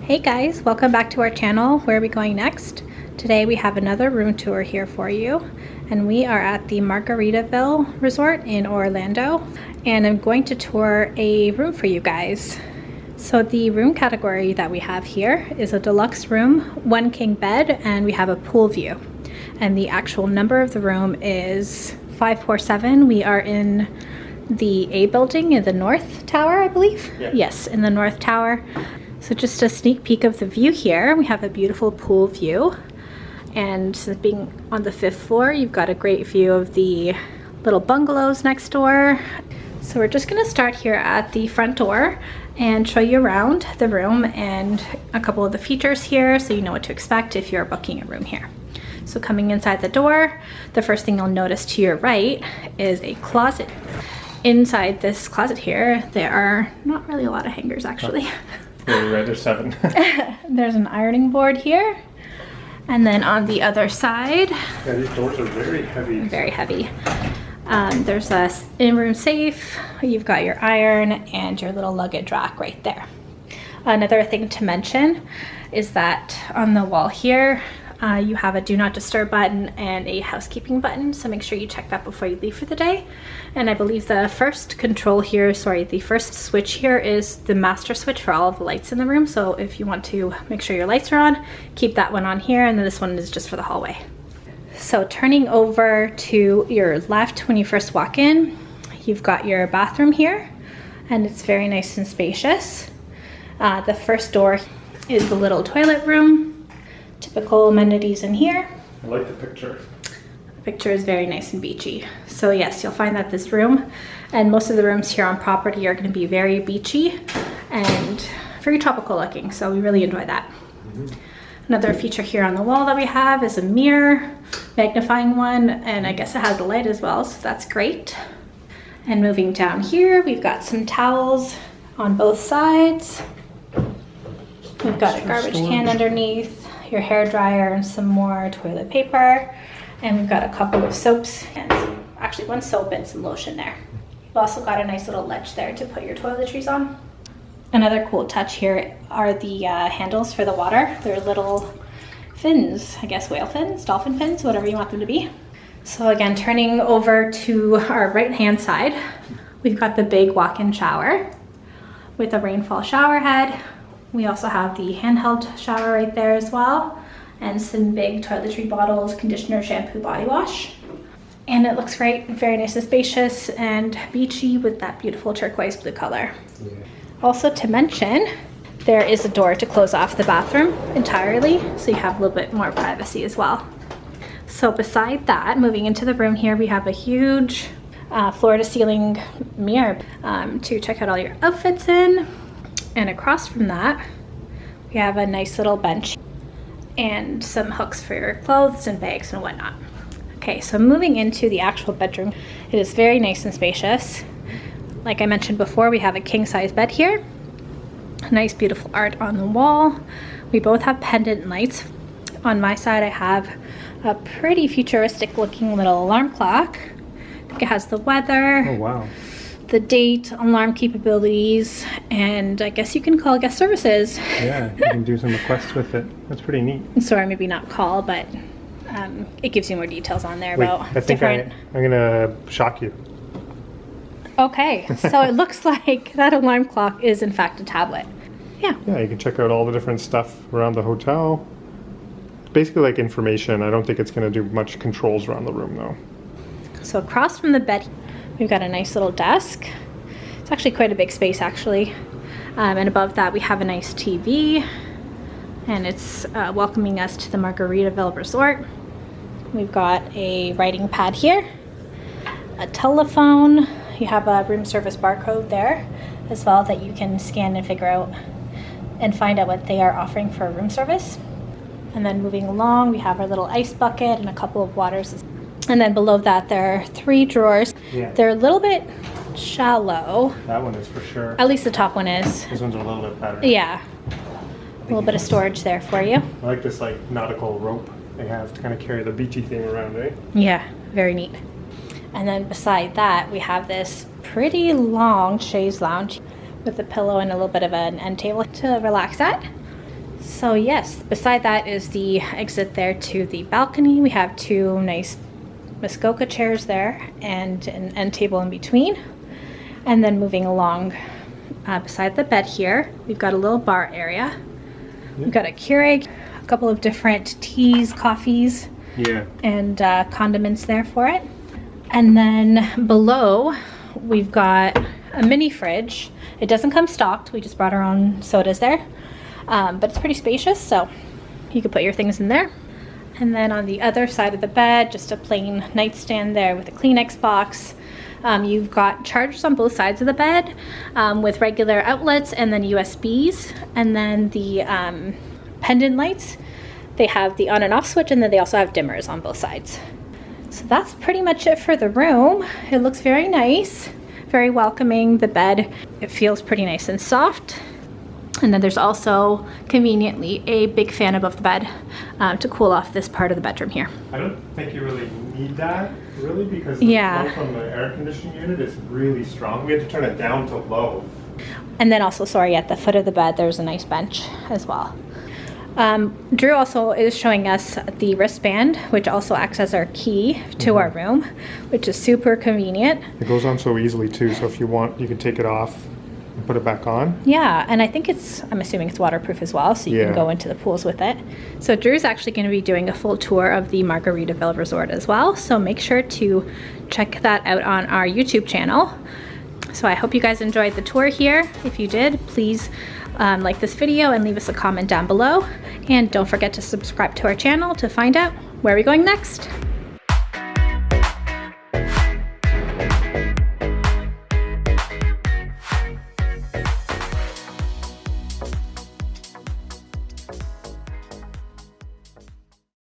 Hey guys, welcome back to our channel. Where are we going next? Today we have another room tour here for you, and we are at the Margaritaville Resort in Orlando, and I'm going to tour a room for you guys. So the room category that we have here is a deluxe room, 1 king bed, and we have a pool view. And the actual number of the room is 547. We are in the A building in the North Tower, I believe. Yeah. Yes, in the North Tower. So just a sneak peek of the view here. We have a beautiful pool view, and being on the 5th floor, you've got a great view of the little bungalows next door. So we're just gonna start here at the front door and show you around the room and a couple of the features here so you know what to expect if you're booking a room here. So coming inside the door, the first thing you'll notice to your right is a closet. Inside this closet here, there are not really a lot of hangers actually. You're right, there's 7. There's an ironing board here. And then on the other side, yeah, these doors are very heavy. Very heavy. There's a in-room safe. You've got your iron and your little luggage rack right there. Another thing to mention is that on the wall here, you have a do not disturb button and a housekeeping button, so make sure you check that before you leave for the day. And I believe the first control here, the first switch here is the master switch for all of the lights in the room. So if you want to make sure your lights are on, keep that one on here, and then this one is just for the hallway. So turning over to your left when you first walk in, you've got your bathroom here, and it's very nice and spacious. The first door is the little toilet room. Typical amenities in here. I like the picture. The picture is very nice and beachy. So yes, you'll find that this room and most of the rooms here on property are going to be very beachy and very tropical looking. So we really enjoy that. Another feature here on the wall that we have is a mirror, magnifying one, and I guess it has a light as well, so that's great. And moving down here, we've got some towels on both sides. We've got a garbage can underneath, your hair dryer, and some more toilet paper. And we've got a couple of soaps, and actually 1 soap and some lotion there. We've also got a nice little ledge there to put your toiletries on. Another cool touch here are the handles for the water. They're little fins, I guess whale fins, dolphin fins, whatever you want them to be. So again, turning over to our right-hand side, we've got the big walk-in shower with a rainfall shower head. We also have the handheld shower right there as well, and some big toiletry bottles, conditioner, shampoo, body wash. And it looks great, very nice and spacious and beachy with that beautiful turquoise blue color. Yeah. Also to mention, there is a door to close off the bathroom entirely, so you have a little bit more privacy as well. So beside that, moving into the room here, we have a huge floor to ceiling mirror to check out all your outfits in. And across from that, we have a nice little bench and some hooks for your clothes and bags and whatnot. Okay, so moving into the actual bedroom, it is very nice and spacious. Like I mentioned before, we have a king-size bed here. Nice, beautiful art on the wall. We both have pendant lights. On my side, I have a pretty futuristic looking little alarm clock. I think it has the weather. Oh, wow. The date, alarm capabilities, and I guess you can call guest services. Yeah, you can do some requests with it. That's pretty neat. Sorry, maybe not call, but it gives you more details on there. Wait, about I think different... I'm gonna shock you. Okay, so it looks like that alarm clock is in fact a tablet. Yeah. Yeah, you can check out all the different stuff around the hotel. Basically like information. I don't think it's gonna do much controls around the room though. So across from the bed, we've got a nice little desk. It's actually quite a big space actually. And above that we have a nice TV, and it's welcoming us to the Margaritaville Resort. We've got a writing pad here, a telephone. You have a room service barcode there as well that you can scan and figure out and find out what they are offering for room service. And then moving along, we have our little ice bucket and a couple of waters. And then below that, there are 3 drawers. Yeah. They're a little bit shallow. That one is for sure. At least the top one is. This one's a little bit better. Yeah. A little bit of storage there for you. I like this like nautical rope they have to kind of carry the beachy thing around, eh? Yeah, very neat. And then beside that, we have this pretty long chaise lounge with a pillow and a little bit of an end table to relax at. So yes, beside that is the exit there to the balcony. We have 2 nice Muskoka chairs there and an end table in between. And then moving along beside the bed here, we've got a little bar area. We've got a Keurig, a couple of different teas, coffees, and condiments there for it. And then below, we've got a mini fridge. It doesn't come stocked. We just brought our own sodas there. But it's pretty spacious, so you could put your things in there. And then on the other side of the bed, just a plain nightstand there with a Kleenex box. You've got chargers on both sides of the bed with regular outlets and then USBs. And then the pendant lights, they have the on and off switch, and then they also have dimmers on both sides. So that's pretty much it for the room. It looks very nice, very welcoming. The bed, it feels pretty nice and soft. And then there's also conveniently a big fan above the bed to cool off this part of the bedroom here. I don't think you really need that, really, because the flow from the air conditioning unit is really strong. We had to turn it down to low. And then also, sorry, at the foot of the bed, there's a nice bench as well. Drew also is showing us the wristband, which also acts as our key to our room, which is super convenient. It goes on so easily too, so if you want, you can take it off and put it back on. Yeah, and I think I'm assuming it's waterproof as well, so you can go into the pools with it. So Drew's actually going to be doing a full tour of the Margaritaville Resort as well, so make sure to check that out on our YouTube channel. So I hope you guys enjoyed the tour here. If you did, please like this video and leave us a comment down below. And don't forget to subscribe to our channel to find out where we're going next.